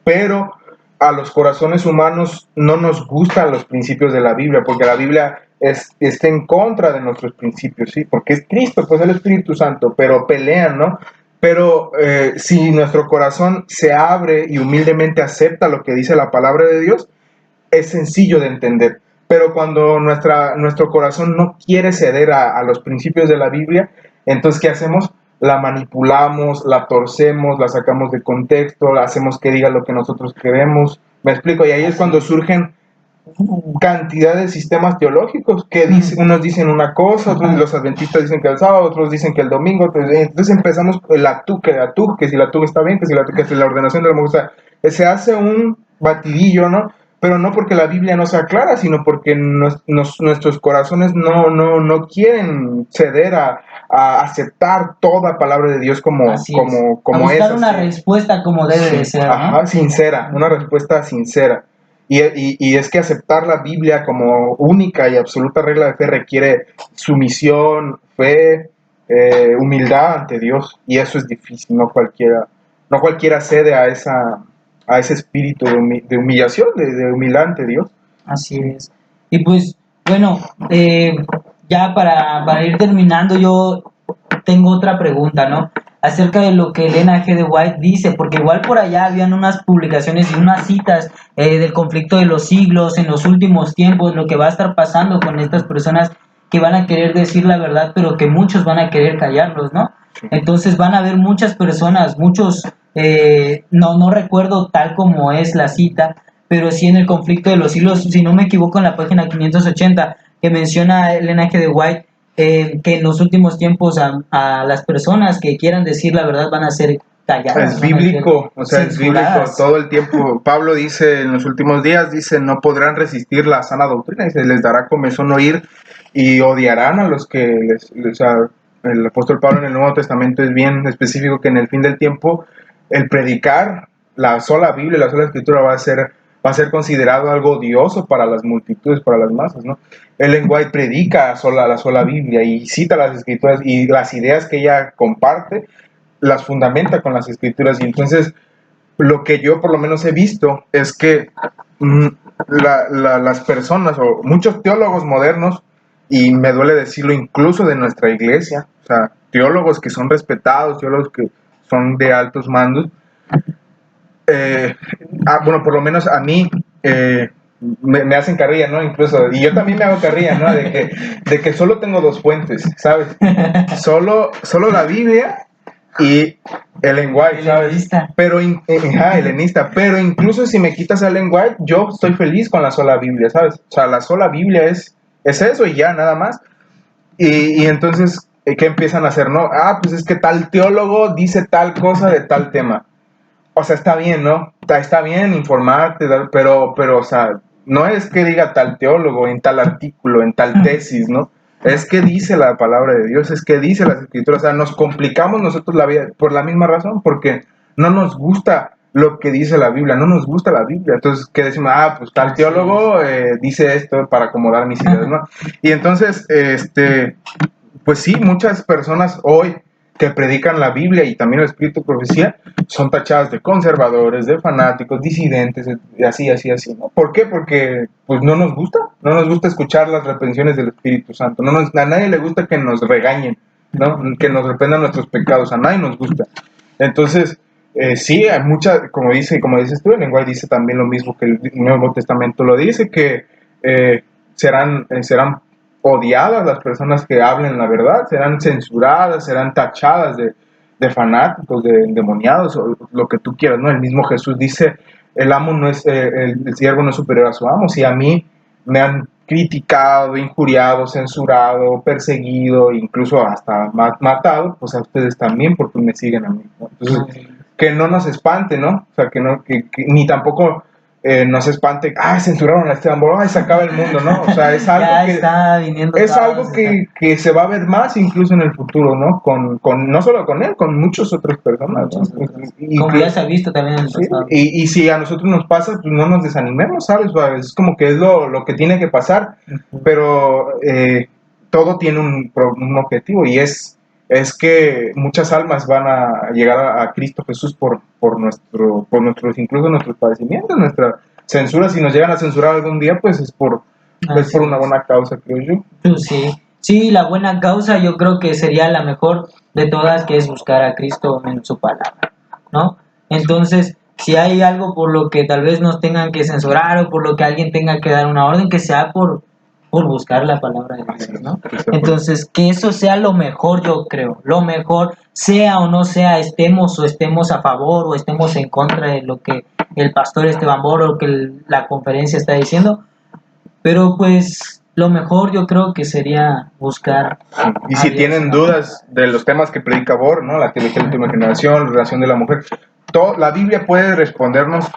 pero a los corazones humanos no nos gustan los principios de la Biblia, porque la Biblia está en contra de nuestros principios, ¿sí? Porque es Cristo, pues el Espíritu Santo, pero pelean, ¿no? Pero si nuestro corazón se abre y humildemente acepta lo que dice la palabra de Dios, es sencillo de entender. Pero cuando nuestro corazón no quiere ceder a los principios de la Biblia, entonces ¿qué hacemos? La manipulamos, la torcemos, la sacamos de contexto, la hacemos que diga lo que nosotros queremos. ¿Me explico? Y ahí es cuando surgen cantidad de sistemas teológicos que unos dicen una cosa, otros los adventistas dicen que el sábado, otros dicen que el domingo. Entonces empezamos que si la TUC está bien, que si la ordenación de la mujer, se hace un batidillo, ¿no? Pero no porque la Biblia no sea clara, sino porque nuestros corazones no quieren ceder a aceptar toda palabra de Dios como es. Buscar una respuesta como debe de ser, ¿no? Ajá, sincera, una respuesta sincera. Y es que aceptar la Biblia como única y absoluta regla de fe requiere sumisión, fe, humildad ante Dios. Y eso es difícil, no cualquiera cede a ese espíritu de humillación, de humildad ante Dios. Así es. Y pues, bueno, ya para ir terminando, yo tengo otra pregunta, ¿no? Acerca de lo que Elena G. de White dice, porque igual por allá habían unas publicaciones y unas citas del conflicto de los siglos, en los últimos tiempos, lo que va a estar pasando con estas personas que van a querer decir la verdad, pero que muchos van a querer callarlos, ¿no? Entonces van a haber muchas personas, no recuerdo tal como es la cita, pero sí en el conflicto de los siglos, si no me equivoco, en la página 580, que menciona Elena G. de White, que en los últimos tiempos a las personas que quieran decir la verdad van a ser calladas. Es bíblico, es bíblico todo el tiempo. Pablo dice en los últimos días, no podrán resistir la sana doctrina, y les dará comezón oír y odiarán a los que el apóstol Pablo en el Nuevo Testamento es bien específico que en el fin del tiempo el predicar la sola Biblia, la sola Escritura va a ser considerado algo odioso para las multitudes, para las masas, ¿no? Ellen White predica la sola Biblia y cita las Escrituras y las ideas que ella comparte las fundamenta con las Escrituras. Y entonces lo que yo por lo menos he visto es que las personas o muchos teólogos modernos, y me duele decirlo incluso de nuestra iglesia, o sea, teólogos que son respetados, teólogos que son de altos mandos, bueno, por lo menos a mí me hacen carrilla, ¿no? Incluso, y yo también me hago carrilla, ¿no? De que solo tengo dos fuentes, ¿sabes? Solo la Biblia y Ellen White, ¿sabes? Pero, helenista, pero incluso si me quitas a Ellen White, yo estoy feliz con la sola Biblia, ¿sabes? O sea, la sola Biblia es eso y ya, nada más. Y entonces, ¿qué empiezan a hacer, no? Pues es que tal teólogo dice tal cosa de tal tema. O sea, está bien, ¿no? Está bien informarte, pero, o sea, no es que diga tal teólogo en tal artículo, en tal tesis, ¿no? Es que dice la palabra de Dios, es que dice las Escrituras. O sea, nos complicamos nosotros la vida por la misma razón, porque no nos gusta lo que dice la Biblia, no nos gusta la Biblia. Entonces, ¿qué decimos? Pues tal teólogo dice esto para acomodar mis ideas, ¿no? Y entonces, pues sí, muchas personas hoy que predican la Biblia y también el espíritu de profecía son tachadas de conservadores, de fanáticos, disidentes, así, ¿no? ¿Por qué? Porque pues no nos gusta escuchar las reprensiones del Espíritu Santo, a nadie le gusta que nos regañen, ¿no? Que nos reprendan nuestros pecados, a nadie nos gusta. Entonces, sí, hay muchas, como dices tú, el lenguaje dice también lo mismo que el Nuevo Testamento lo dice, que serán odiadas las personas que hablen la verdad, serán censuradas, serán tachadas de fanáticos, de endemoniados, o lo que tú quieras, ¿no? El mismo Jesús dice, el amo no es, el siervo no es superior a su amo. Si a mí me han criticado, injuriado, censurado, perseguido, incluso hasta matado, pues a ustedes también, porque me siguen a mí, ¿no? Entonces, que no nos espante, ¿no? O sea, que ni tampoco nos espante, censuraron a Esteban Borón, se acaba el mundo, ¿no? O sea, es algo ya está viniendo es algo que se va a ver más incluso en el futuro, ¿no? No solo con él, con muchas otras personas, ¿no? Como ya se ha visto también en el pasado. Y si a nosotros nos pasa, pues no nos desanimemos, ¿sabes? Es como que es lo que tiene que pasar, pero todo tiene un objetivo, y es que muchas almas van a llegar a Cristo Jesús por nuestros, incluso nuestros padecimientos, nuestra censura. Si nos llegan a censurar algún día, pues es por una buena causa, creo yo. Sí, la buena causa yo creo que sería la mejor de todas, que es buscar a Cristo en su palabra, ¿no? Entonces, si hay algo por lo que tal vez nos tengan que censurar o por lo que alguien tenga que dar una orden, que sea por buscar la palabra de Dios, ¿no? Entonces, que eso sea lo mejor, yo creo, lo mejor, sea o no sea, estemos a favor o estemos en contra de lo que el pastor Esteban Boro o que la conferencia está diciendo, pero pues lo mejor yo creo que sería buscar. Y si tienen dudas de los temas que predica Bor, ¿no? La teología de la última generación, la relación de la mujer, la Biblia puede respondernos.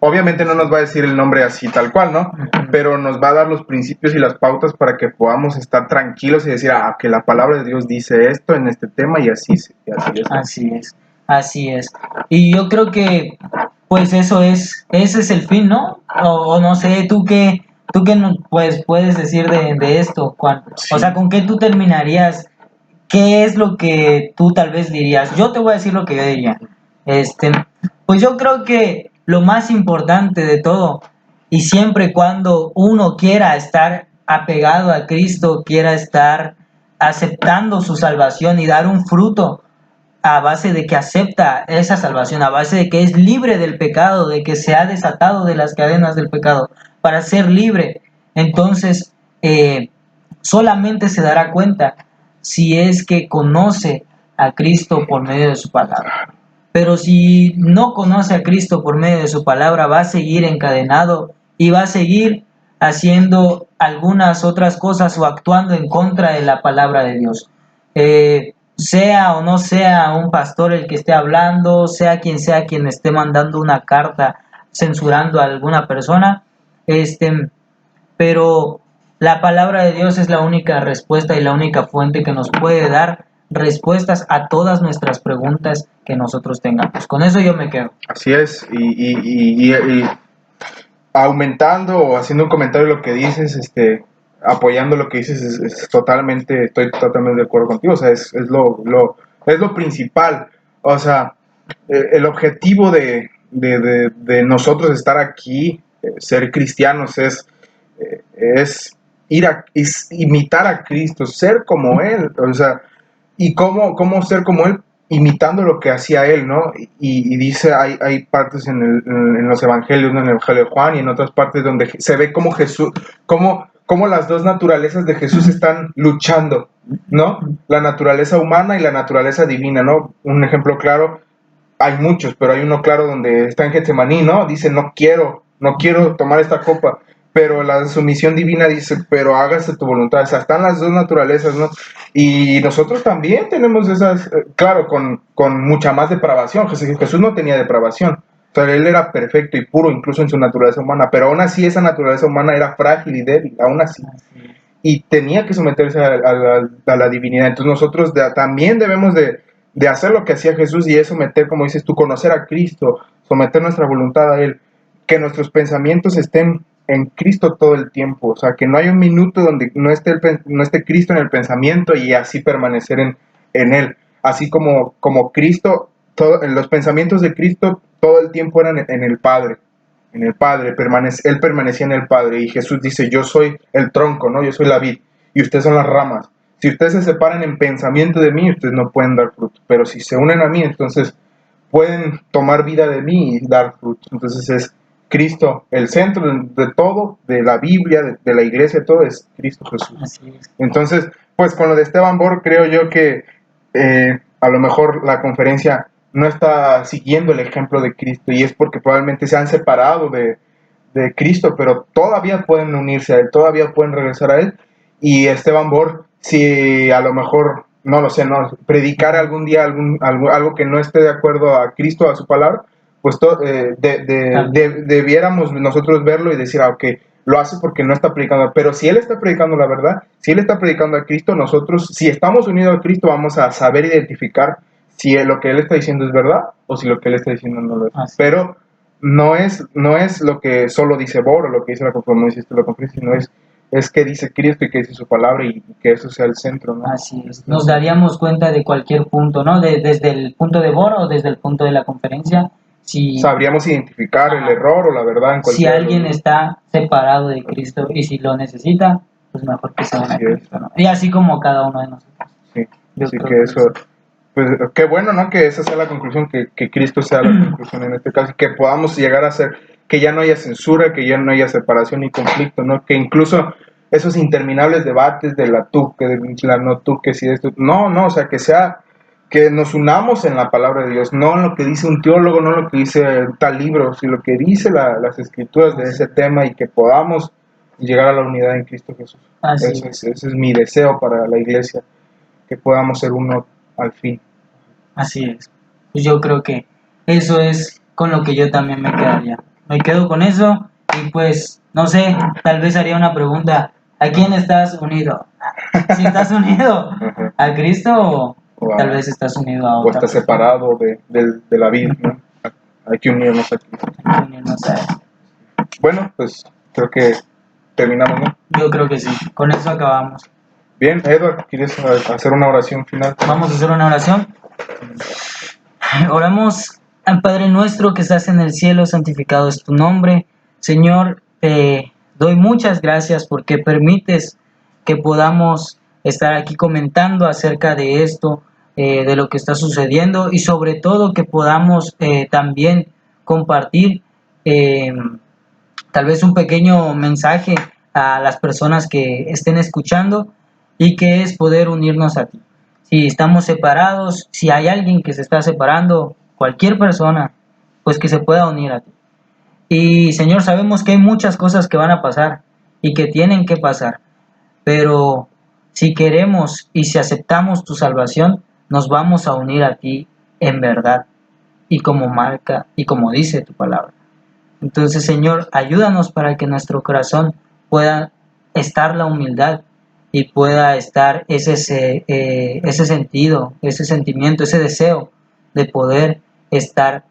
Obviamente no nos va a decir el nombre así tal cual, ¿no? Pero nos va a dar los principios y las pautas para que podamos estar tranquilos y decir, que la palabra de Dios dice esto en este tema, y así es. Así es. Y yo creo que pues ese es el fin, ¿no? O no sé, tú qué pues puedes decir de esto, Juan. Sí. O sea, ¿con qué tú terminarías? ¿Qué es lo que tú tal vez dirías? Yo te voy a decir lo que yo diría. Pues yo creo que lo más importante de todo, y siempre cuando uno quiera estar apegado a Cristo, quiera estar aceptando su salvación y dar un fruto a base de que acepta esa salvación, a base de que es libre del pecado, de que se ha desatado de las cadenas del pecado para ser libre, entonces solamente se dará cuenta si es que conoce a Cristo por medio de su palabra. Pero si no conoce a Cristo por medio de su palabra, va a seguir encadenado y va a seguir haciendo algunas otras cosas o actuando en contra de la palabra de Dios. Sea o no sea un pastor el que esté hablando, sea quien esté mandando una carta censurando a alguna persona, pero la palabra de Dios es la única respuesta y la única fuente que nos puede dar respuestas a todas nuestras preguntas que nosotros tengamos. Con eso yo me quedo. Así es, y aumentando o haciendo un comentario de lo que dices, apoyando lo que dices, estoy totalmente de acuerdo contigo. O sea, es lo principal. O sea, el objetivo de nosotros estar aquí, ser cristianos, es imitar a Cristo, ser como Él. O sea, y cómo ser como Él, imitando lo que hacía Él, ¿no? Y dice, hay partes en los evangelios, ¿no? En el evangelio de Juan y en otras partes donde se ve cómo Jesús, cómo las dos naturalezas de Jesús están luchando, ¿no? La naturaleza humana y la naturaleza divina, ¿no? Un ejemplo claro, hay muchos, pero hay uno claro donde está en Getsemaní, ¿no? Dice, no quiero tomar esta copa, pero la sumisión divina dice, pero hágase tu voluntad. O sea, están las dos naturalezas, ¿no? Y nosotros también tenemos esas, claro, con mucha más depravación. Jesús no tenía depravación. O sea, él era perfecto y puro, incluso en su naturaleza humana, pero aún así esa naturaleza humana era frágil y débil, aún así. Y tenía que someterse a la divinidad. Entonces nosotros también debemos de hacer lo que hacía Jesús, y es someter, como dices tú, conocer a Cristo, someter nuestra voluntad a Él, que nuestros pensamientos estén en Cristo todo el tiempo, o sea, que no hay un minuto donde no esté Cristo en el pensamiento y así permanecer en Él, así como Cristo, los pensamientos de Cristo todo el tiempo eran en el Padre, Él permanecía en el Padre, y Jesús dice, yo soy el tronco, ¿no? Yo soy la vid, y ustedes son las ramas. Si ustedes se separan en pensamiento de mí, ustedes no pueden dar fruto, pero si se unen a mí, entonces pueden tomar vida de mí y dar fruto. Entonces es Cristo el centro de todo, de la Biblia, de la iglesia, todo es Cristo Jesús. Así es. Entonces, pues con lo de Esteban Borg, creo yo que a lo mejor la conferencia no está siguiendo el ejemplo de Cristo, y es porque probablemente se han separado de Cristo, pero todavía pueden unirse a Él, todavía pueden regresar a Él. Y Esteban Borg, si a lo mejor, no lo sé, no predicar algún día algo que no esté de acuerdo a Cristo, a su palabra, pues debiéramos nosotros verlo y decir, ok, lo hace porque no está predicando. Pero si Él está predicando la verdad, si Él está predicando a Cristo, nosotros, si estamos unidos a Cristo, vamos a saber identificar si lo que Él está diciendo es verdad o si lo que Él está diciendo no lo es. Así. Pero no es lo que solo dice Borg o lo que dice la conferencia, sino es que dice Cristo y que dice su palabra, y que eso sea el centro, ¿no? Así es. Nos daríamos cuenta de cualquier punto, ¿no? Desde el punto de Borg o desde el punto de la conferencia. Si sabríamos identificar el error o la verdad en si cualquier alguien está separado de Cristo y si lo necesita, pues mejor que se una a Cristo, ¿no? Y así como cada uno de nosotros. Sí, Yo así creo que eso, pues qué bueno, ¿no? Que esa sea la conclusión, que Cristo sea la conclusión en este caso, y que podamos llegar a ser, que ya no haya censura, que ya no haya separación ni conflicto, ¿no? Que incluso esos interminables debates de la tú, que de la no tú, que si esto, no, o sea, que nos unamos en la palabra de Dios, no en lo que dice un teólogo, no en lo que dice tal libro, sino lo que dice las escrituras de ese tema, y que podamos llegar a la unidad en Cristo Jesús. Ese es mi deseo para la iglesia, que podamos ser uno al fin. Así es. Pues yo creo que eso es con lo que yo también me quedaría. Me quedo con eso y pues, no sé, tal vez haría una pregunta. ¿A quién estás unido? Si estás unido a Cristo o tal vez estás unido a otra. O estás separado de la vida, ¿no? Hay que unirnos a Cristo. Hay que unirnos a Él. Bueno, pues creo que terminamos, ¿no? Yo creo que sí. Con eso acabamos. Bien, Edward, ¿quieres hacer una oración final? Vamos a hacer una oración. Oramos al Padre nuestro que estás en el cielo, santificado es tu nombre. Señor, te doy muchas gracias porque permites que podamos estar aquí comentando acerca de esto, de lo que está sucediendo, y sobre todo que podamos también compartir tal vez un pequeño mensaje a las personas que estén escuchando, y que es poder unirnos a ti. Si estamos separados, si hay alguien que se está separando, cualquier persona, pues que se pueda unir a ti. Y Señor, sabemos que hay muchas cosas que van a pasar y que tienen que pasar, pero si queremos y si aceptamos tu salvación, nos vamos a unir a ti en verdad y como marca y como dice tu palabra. Entonces, Señor, ayúdanos para que en nuestro corazón pueda estar la humildad y pueda estar ese sentido, ese sentimiento, ese deseo de poder estar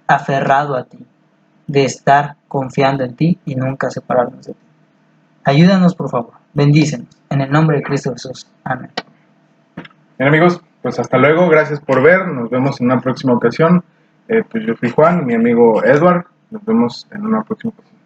aferrado a ti, de estar confiando en ti y nunca separarnos de ti. Ayúdanos, por favor. Bendícenos. En el nombre de Cristo Jesús. Amén. Bien, amigos, pues hasta luego. Gracias por ver. Nos vemos en una próxima ocasión. Pues yo fui Juan, mi amigo Edward. Nos vemos en una próxima ocasión.